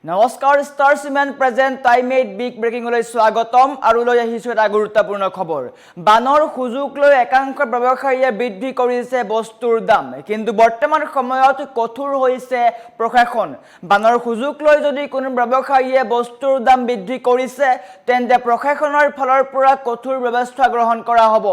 নমস্কাৰ star cement present time 8 big breaking লৈ স্বাগতম আৰু লৈ আহিছো এটা গুৰুত্বপূৰ্ণ খবৰ বানৰ সুযোগ লৈ একাংশ ব্যৱসায়ীয়ে বৃদ্ধি কৰিছে বস্তুৰ দাম কিন্তু বৰ্তমান সময়ত কঠোৰ হৈছে প্ৰশাসন বানৰ সুযোগ লৈ যদি কোনো ব্যৱসায়ীয়ে বস্তুৰ দাম বৃদ্ধি কৰিছে তেন্তে প্ৰশাসনৰ ফালৰ পৰা কঠোৰ ব্যৱস্থা গ্ৰহণ কৰা হ'ব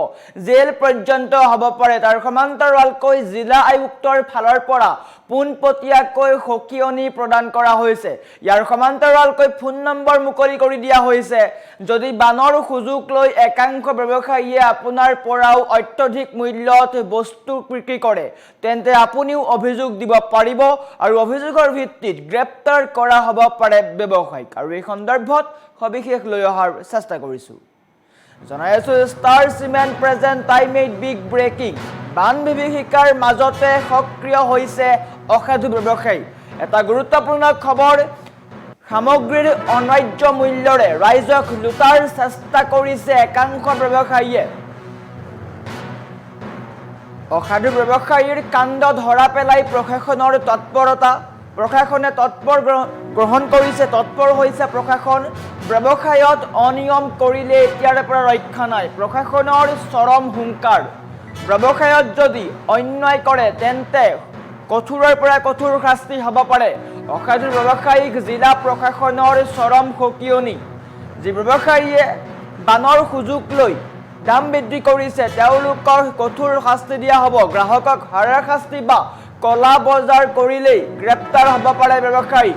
জেল পৰ্যন্ত হ'ব পাৰে তাৰ সমান্তৰালকৈ জিলা আয়ুক্তৰ ফালৰ পৰা পোনপটীয়াকৈ সকিয়নি প্ৰদান কৰা হৈছে ইয়াৰ সমান্তৰালকৈ ফোন নম্বৰ মুকলি কৰি দিয়া হৈছে যদি বানৰ সুযোগ লৈ একাংশ ব্যৱসায়ীয়ে আপোনাৰ পৰাও অত্যধিক মূল্যত বস্তু বিক্ৰী কৰে তেন্তে আপুনিও অভিযোগ দিব পাৰিব আৰু অভিযোগৰ ভিত্তিত গ্ৰেপ্তাৰ কৰা হ'ব পাৰে ব্যৱসায়িক আৰু এই সন্দৰ্ভত সবিশেষ লৈ অহাৰ চেষ্টা কৰিছো জনাই আছো star cement present time 8 big breaking বান বিভীষিকাৰ মাজতে সক্ৰিয় হৈছে অসাধু ব্যৱসায়ী এটা গুৰুত্বপূৰ্ণ খবৰ সামগ্ৰীৰ অন্যায্য মূল্যৰে ৰাইজক লুটাৰ চেষ্টা কৰিছে একাংশ ব্যৱসায়ীয়ে অসাধু ব্যৱসায়ীৰ কাণ্ড ধৰা পেলাই প্ৰশাসনৰ তৎপৰতা প্ৰশাসনে গ্ৰহণ কৰিছে তৎপৰ হৈছে প্ৰশাসন ব্যৱসায়ত অনিয়ম কৰিলে এতিয়াৰ পৰা ৰক্ষা নাই প্ৰশাসনৰ চৰম হুংকাৰ ব্যৱসায়ত যদি অন্যায় কৰে তেন্তে কঠোৰৰ পৰা কঠোৰ শাস্তি হ'ব পাৰে অসাধু ব্যৱসায়ীক জিলা প্ৰশাসনৰ চৰম সকিয়নি যি ব্যৱসায়ীয়ে বানৰ সুযোগ লৈ দাম বৃদ্ধি কৰিছে তেওঁলোকক কঠোৰ শাস্তি দিয়া হ'ব গ্ৰাহকক হাৰাশাস্তি বা কলা বজাৰ কৰিলেই গ্ৰেপ্তাৰ হ'ব পাৰে ব্যৱসায়ী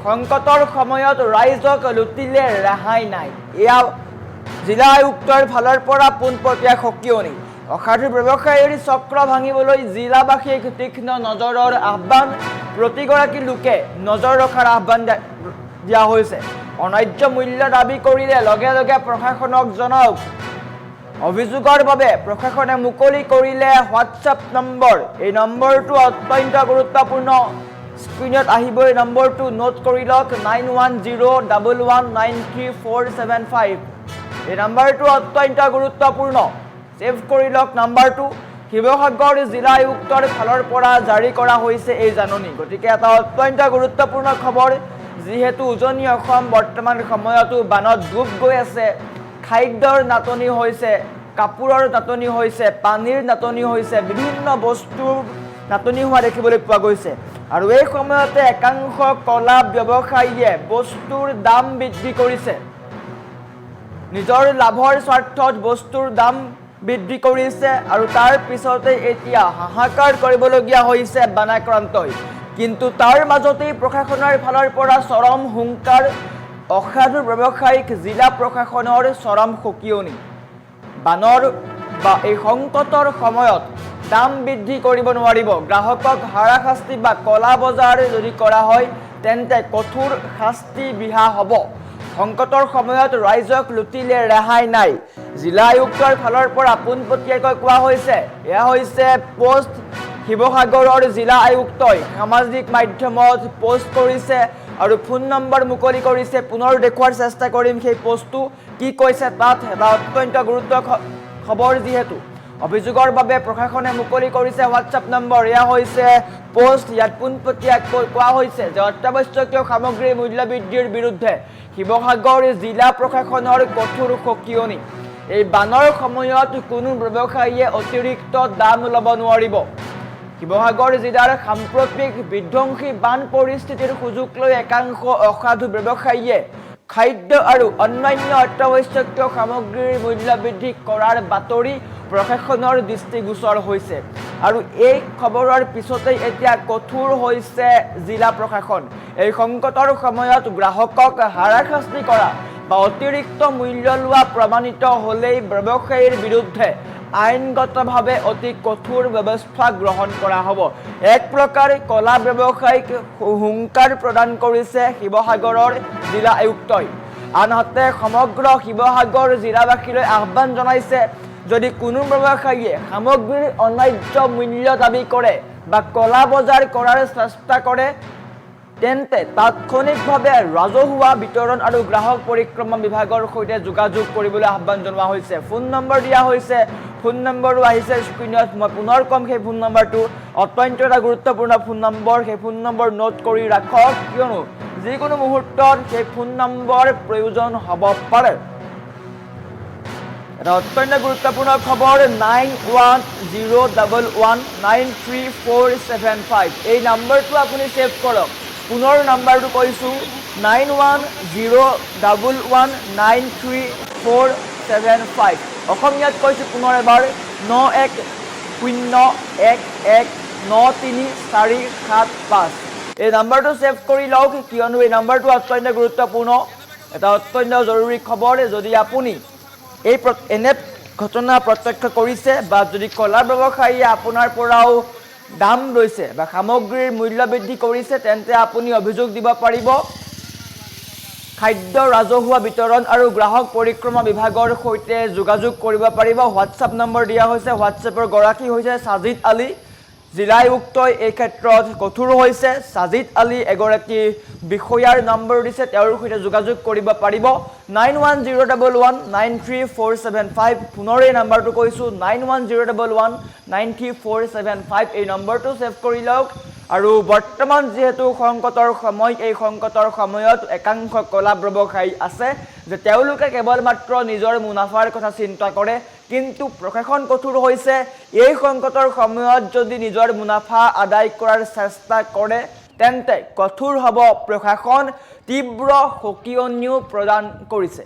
সংকটৰ সময়ত ৰাইজক লুটিলে ৰেহাই নাই এয়া জিলা আয়ুক্তৰ ফালৰ পৰা পোনপটীয়া সকিয়নি অসাধু ব্যৱসায়ীৰ চক্ৰ ভাঙিবলৈ জিলাবাসীক তীক্ষ্ণ নজৰৰ আহ্বান প্ৰতিগৰাকী লোকে নজৰ ৰখাৰ আহ্বান দিয়া হৈছে অন্যায্য মূল্য দাবী কৰিলে লগে লগে প্ৰশাসনক জনাওক অভিযোগৰ বাবে প্ৰশাসনে মুকলি কৰিলে হোৱাটছআপ নম্বৰ এই নম্বৰটো অত্যন্ত গুৰুত্বপূৰ্ণ স্ক্ৰীনত আহিব এই নম্বৰটো নোট কৰি লওক 9101193475 এই নম্বৰটো অত্যন্ত গুৰুত্বপূৰ্ণ সেভ কৰি লওক নম্বৰটো শিৱসাগৰ জিলা আয়ুক্তৰ ফালৰ পৰা জাৰি কৰা হৈছে এই জাননী গতিকে এটা অত্যন্ত গুৰুত্বপূৰ্ণ খবৰ যিহেতু উজনি অসম বৰ্তমান সময়তো বানত ডুব গৈ আছে খাদ্যৰ নাটনি হৈছে কাপোৰৰ নাটনি হৈছে পানীৰ নাটনি হৈছে বিভিন্ন বস্তুৰ নাটনি হোৱা দেখিবলৈ পোৱা গৈছে আৰু এই সময়তে একাংশ কলা ব্যৱসায়ীয়ে বস্তুৰ দাম বৃদ্ধি কৰিছে নিজৰ লাভৰ স্বাৰ্থত বস্তুৰ দাম বৃদ্ধি কৰিছে আৰু তাৰ পিছতে এতিয়া হাহাকাৰ কৰিবলগীয়া হৈছে বানাক্ৰান্তই কিন্তু তাৰ মাজতেই প্ৰশাসনৰ ফালৰ পৰা চৰম হুংকাৰ অসাধু ব্যৱসায়ীক জিলা প্ৰশাসনৰ চৰম সকিয়নি বানৰ বা এই সংকটৰ সময়ত দাম বৃদ্ধি কৰিব নোৱাৰিব গ্ৰাহকক হাৰাশাস্তি বা কলা বজাৰ যদি কৰা হয় তেন্তে কঠোৰ শাস্তি বিহা হ'ব সংকটৰ সময়ত ৰাইজক লুটিলে ৰেহাই নাই জিলা আয়ুক্তৰ ফালৰ পৰা পোনপটীয়াকৈ কোৱা হৈছে এয়া হৈছে পোষ্ট শিৱসাগৰৰ জিলা আয়ুক্তই সামাজিক মাধ্যমত পোষ্ট কৰিছে আৰু ফোন নম্বৰ মুকলি কৰিছে পুনৰ দেখুৱাৰ চেষ্টা কৰিম সেই পোষ্টটো কি কৈছে তাত এটা অত্যন্ত গুৰুত্বপূৰ্ণ খবৰ যিহেতু অভিযোগৰ বাবে প্ৰশাসনে মুকলি কৰিছে হোৱাটছআপ নম্বৰ এয়া হৈছে পোষ্ট ইয়াত পোনপটীয়াকৈ কোৱা হৈছে যে অত্যাৱশ্যকীয় সামগ্ৰীৰ মূল্য বৃদ্ধিৰ বিৰুদ্ধে শিৱসাগৰ জিলা প্ৰশাসনৰ কঠোৰ সকিয়নি এই বানৰ সময়ত কোনো ব্যৱসায়ীয়ে অতিৰিক্ত দাম ল'ব নোৱাৰিব শিৱসাগৰ জিলাৰ সাম্প্ৰতিক বিধ্বংসী বান পৰিস্থিতিৰ সুযোগ লৈ একাংশ অসাধু ব্যৱসায়ীয়ে খাদ্য আৰু অন্যান্য অত্যাৱশ্যকীয় সামগ্ৰীৰ মূল্য বৃদ্ধি কৰাৰ বাতৰি প্ৰশাসনৰ দৃষ্টিগোচৰ হৈছে আৰু এই খবৰৰ পিছতেই এতিয়া কঠোৰ হৈছে জিলা প্ৰশাসন এই সংকটৰ সময়ত গ্ৰাহকক হাৰাশাস্তি কৰা বা অতিৰিক্ত মূল্য লোৱা প্ৰমাণিত হ'লেই ব্যৱসায়ীৰ বিৰুদ্ধে আইনগতভাৱে অতি কঠোৰ ব্যৱস্থা গ্ৰহণ কৰা হ'ব এক প্ৰকাৰ কলা ব্যৱসায়ীক হুংকাৰ প্ৰদান কৰিছে শিৱসাগৰৰ জিলা আয়ুক্তই আনহাতে সমগ্ৰ শিৱসাগৰ জিলাবাসীলৈ আহ্বান জনাইছে যদি কোনো ব্যৱসায়ীয়ে সামগ্ৰীৰ অন্যায্য মূল্য দাবী কৰে বা কলা বজাৰ কৰাৰ চেষ্টা কৰে তেন্তে তাৎক্ষণিকভাৱে ৰাজহুৱা বিতৰণ আৰু গ্ৰাহক পৰিক্ৰমা বিভাগৰ সৈতে যোগাযোগ কৰিবলৈ আহ্বান জনোৱা হৈছে ফোন নম্বৰ দিয়া হৈছে ফোন নম্বৰো আহিছে স্ক্ৰীনত মই পুনৰ কম সেই ফোন নম্বৰটো অত্যন্ত এটা গুৰুত্বপূৰ্ণ ফোন নম্বৰ সেই ফোন নম্বৰ নোট কৰি ৰাখক কিয়নো যিকোনো মুহূৰ্তত সেই ফোন নম্বৰ প্ৰয়োজন হ'ব পাৰে এটা অত্যন্ত গুৰুত্বপূৰ্ণ খবৰ 9101193475 এই নম্বৰটো আপুনি সেভ কৰক পুনৰ নম্বৰটো কৈছো 9101193475 অসমীয়াত কৈছো পুনৰ এবাৰ 9101193475 এই নম্বৰটো সেভ কৰি লওক কিয়নো এই নম্বৰটো অত্যন্ত গুৰুত্বপূৰ্ণ এটা অত্যন্ত জৰুৰী খবৰ যদি আপুনি এই এনে ঘটনা প্ৰত্যক্ষ কৰিছে বা যদি কলা ব্যৱসায়ী আপোনাৰ পৰাও দাম লৈছে বা সামগ্ৰীৰ মূল্য বৃদ্ধি কৰিছে তেন্তে আপুনি অভিযোগ দিব পাৰিব খাদ্য ৰাজহুৱা বিতৰণ আৰু গ্ৰাহক পৰিক্ৰমা বিভাগৰ সৈতে যোগাযোগ কৰিব পাৰিব হোৱাটছআপ নম্বৰ দিয়া হৈছে হোৱাটছআপৰ গৰাকী হৈছে সাজিদ আলী জিলা আয়ুক্তই এই ক্ষেত্ৰত কঠোৰ হৈছে সাজিদ আলী এগৰাকী বিষয়াৰ নম্বৰ দিছে তেওঁৰ সৈতে যোগাযোগ কৰিব পাৰিব 9101193475 পুনৰ এই নম্বৰটো কৈছো 9101193475 এই নম্বৰটো সেভ কৰি লওক আৰু বৰ্তমান যেহেতু সংকটৰ সময় এই সংকটৰ সময়ত একাংশ কলা ব্যৱসায়ী আছে যে তেওঁলোকে কেৱল মাত্ৰ নিজৰ মুনাফাৰ কথা চিন্তা কৰে কিন্তু প্ৰশাসন কঠোৰ হৈছে এই সংকটৰ সময়ত যদি নিজৰ মুনাফা আদায় কৰাৰ চেষ্টা কৰে তেন্তে কঠোৰ হ'ব প্ৰশাসন তীব্ৰ সকিয়নিও প্ৰদান কৰিছে